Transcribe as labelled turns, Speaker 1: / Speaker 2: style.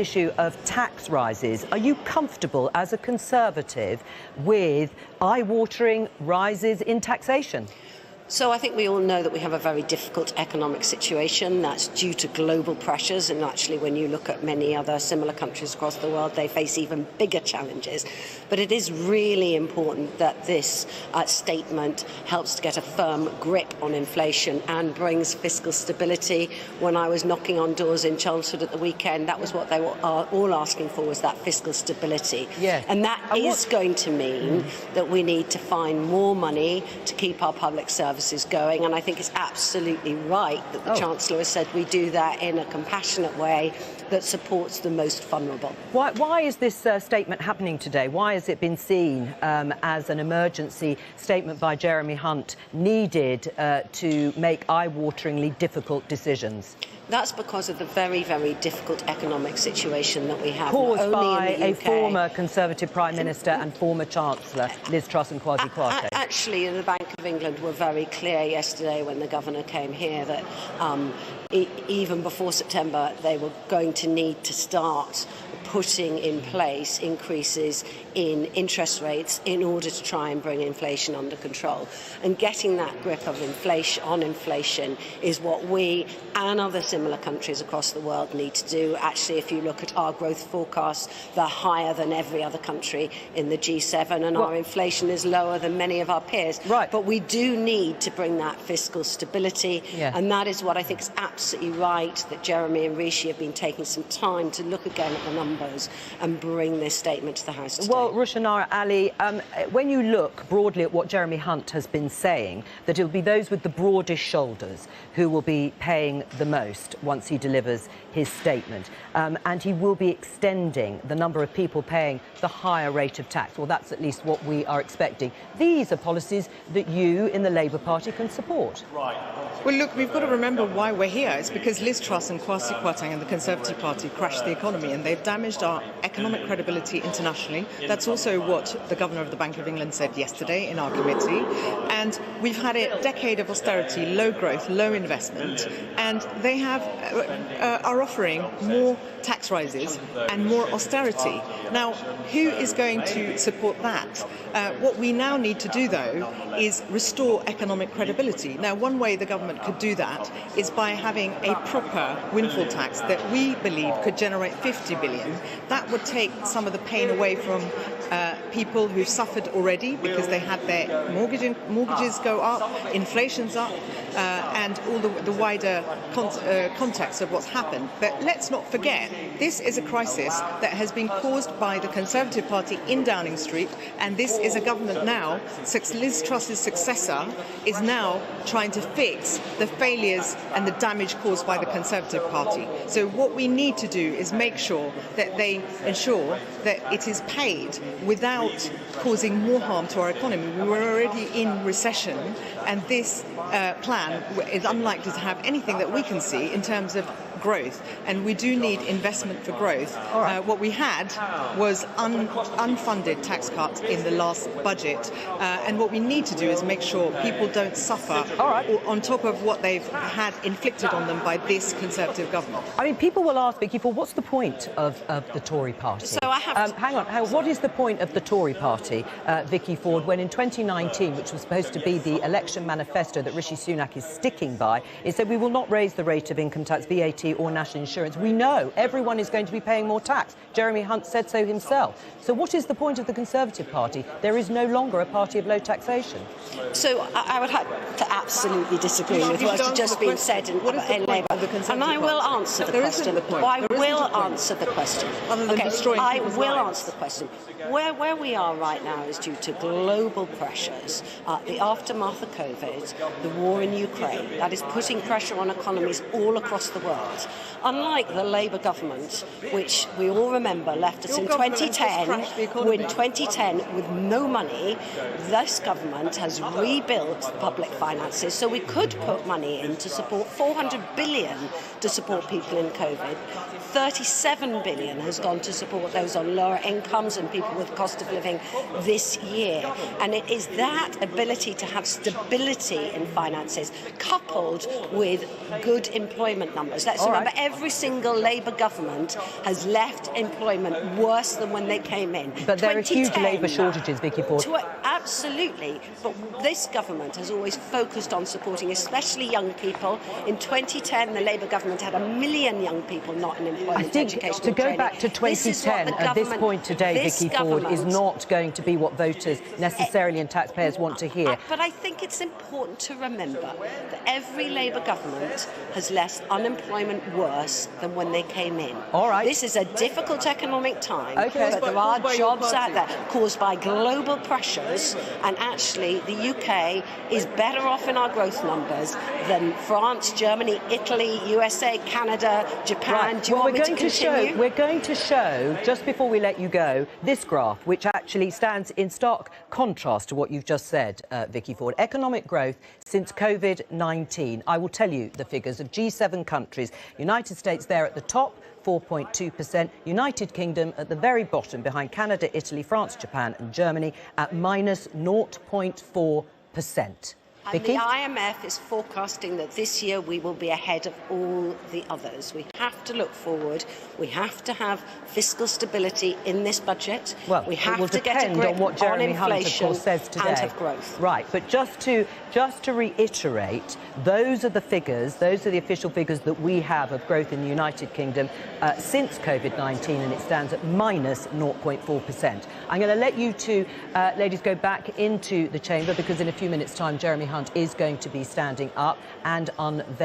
Speaker 1: issue of tax rises. Are you comfortable as a Conservative with eye-watering rises in taxation?
Speaker 2: So I think we all know that we have a very difficult economic situation that's due to global pressures, and actually when you look at many other similar countries across the world, they face even bigger challenges. But it is really important that this statement helps to get a firm grip on inflation and brings fiscal stability. When I was knocking on doors in Chelmsford at the weekend, that was what they were all asking for, was that fiscal stability.
Speaker 1: Yeah.
Speaker 2: And that is going to mean that we need to find more money to keep our public services going, and I think it's absolutely right that the Chancellor has said we do that in a compassionate way that supports the most vulnerable.
Speaker 1: Why is this statement happening today? Why has it been seen as an emergency statement by Jeremy Hunt needed to make eye-wateringly difficult decisions?
Speaker 2: That's because of the very, very difficult economic situation that we have.
Speaker 1: Caused
Speaker 2: not only
Speaker 1: by
Speaker 2: in the UK,
Speaker 1: a former Conservative Prime Minister and former Chancellor, Liz Truss and Kwasi Kwarteng.
Speaker 2: Actually, the Bank of England were very clear yesterday when the Governor came here that even before September they were going to need to start putting in place increases in interest rates in order to try and bring inflation under control. And getting that grip of inflation is what we and other similar countries across the world need to do. Actually, if you look at our growth forecasts, they're higher than every other country in the G7, and our inflation is lower than many of our peers.
Speaker 1: Right.
Speaker 2: But we do need to bring that fiscal stability, and that is what I think is absolutely right, that Jeremy and Rishi have been taking some time to look again at the numbers and bring this statement to the House today.
Speaker 1: Well, Rushanara, Ali, when you look broadly at what Jeremy Hunt has been saying, that it'll be those with the broadest shoulders who will be paying the most once he delivers his statement, and he will be extending the number of people paying the higher rate of tax. Well, that's at least what we are expecting. These are policies that you in the Labour Party can support.
Speaker 3: Right. Well, look, we've got to remember why we're here. It's because Liz Truss and Kwasi Kwarteng and the Conservative Party crashed the economy, and they've damaged our economic credibility internationally. That's also what the Governor of the Bank of England said yesterday in our committee. And we've had a decade of austerity, low growth, low investment, and they are offering more tax rises and more austerity. Now, who is going to support that? What we now need to do, though, is restore economic credibility. Now, one way the government could do that is by having a proper windfall tax that we believe could generate 50 billion. That would take some of the pain away from people who've suffered already because they had their mortgages go up, inflation's up, and all the wider context of what's happened. But let's not forget, this is a crisis that has been caused by the Conservative Party in Downing Street, and this is a government now, Liz Truss's successor, is now trying to fix the failures and the damage caused by the Conservative Party. So what we need to do is make sure that they ensure that it is paid without causing more harm to our economy. We were already in recession, and this plan is unlikely to have anything that we can see in terms of growth, and we do need investment for growth. What we had was unfunded tax cuts in the last budget, and what we need to do is make sure people don't suffer on top of what they've had inflicted on them by this Conservative government.
Speaker 1: I mean, people will ask, Vicky Ford, what's the point of the Tory party?
Speaker 2: So I have
Speaker 1: hang on, what is the point of the Tory party, Vicky Ford, when in 2019, which was supposed to be the election manifesto that Rishi Sunak is sticking by, it said we will not raise the rate of income tax, VAT or national insurance. We know everyone is going to be paying more tax. Jeremy Hunt said so himself. So what is the point of the Conservative Party? There is no longer a party of low taxation.
Speaker 2: So I would have to absolutely disagree with what's just been said in Labour. And I will answer the question. I will answer the question. I will answer the question. Where we are right now is due to global pressures, the aftermath of COVID, the war in Ukraine. That is putting pressure on economies all across the world. Unlike the Labour government, which we all remember left us in 2010 with no money, this government has rebuilt public finances, so we could put money in to support 400 billion to support people in COVID, 37 billion has gone to support those on lower incomes and people with cost of living this year. And it is that ability to have stability in finances coupled with good employment numbers. Let's remember, every single Labour government has left employment worse than when they came in.
Speaker 1: But there are huge labour shortages, Vicky Ford.
Speaker 2: Absolutely. But this government has always focused on supporting especially young people. In 2010, the Labour government had 1 million young people not in employment.
Speaker 1: I think to go back to 2010 at this point today, Vicky Ford, is not going to be what voters necessarily and taxpayers want to hear.
Speaker 2: But I think it's important to remember that every Labour government has left unemployment worse than when they came in.
Speaker 1: All right.
Speaker 2: This is a difficult economic time, but there are jobs out there caused by global pressures, and actually the UK is better off in our growth numbers than France, Germany, Italy, USA, Canada, Japan.
Speaker 1: Right.
Speaker 2: Do you want me to continue?
Speaker 1: We're going to show, just before we let you go, this graph, which actually stands in stark contrast to what you've just said, Vicky Ford. Economic growth since COVID-19. I will tell you the figures of G7 countries. United States there at the top, 4.2%. United Kingdom at the very bottom, behind Canada, Italy, France, Japan and Germany at minus 0.4%.
Speaker 2: And the IMF is forecasting that this year we will be ahead of all the others. We have to look forward. We have to have fiscal stability in this budget.
Speaker 1: Well,
Speaker 2: we have
Speaker 1: it will
Speaker 2: to get
Speaker 1: depend
Speaker 2: a grip
Speaker 1: on what Jeremy Hunt, of course, says today.
Speaker 2: And have growth.
Speaker 1: Right, but just to reiterate, those are the figures, those are the official figures that we have of growth in the United Kingdom since COVID-19, and it stands at minus 0.4%. I'm going to let you two ladies go back into the chamber, because in a few minutes' time, Jeremy Hunt is going to be standing up and unveiling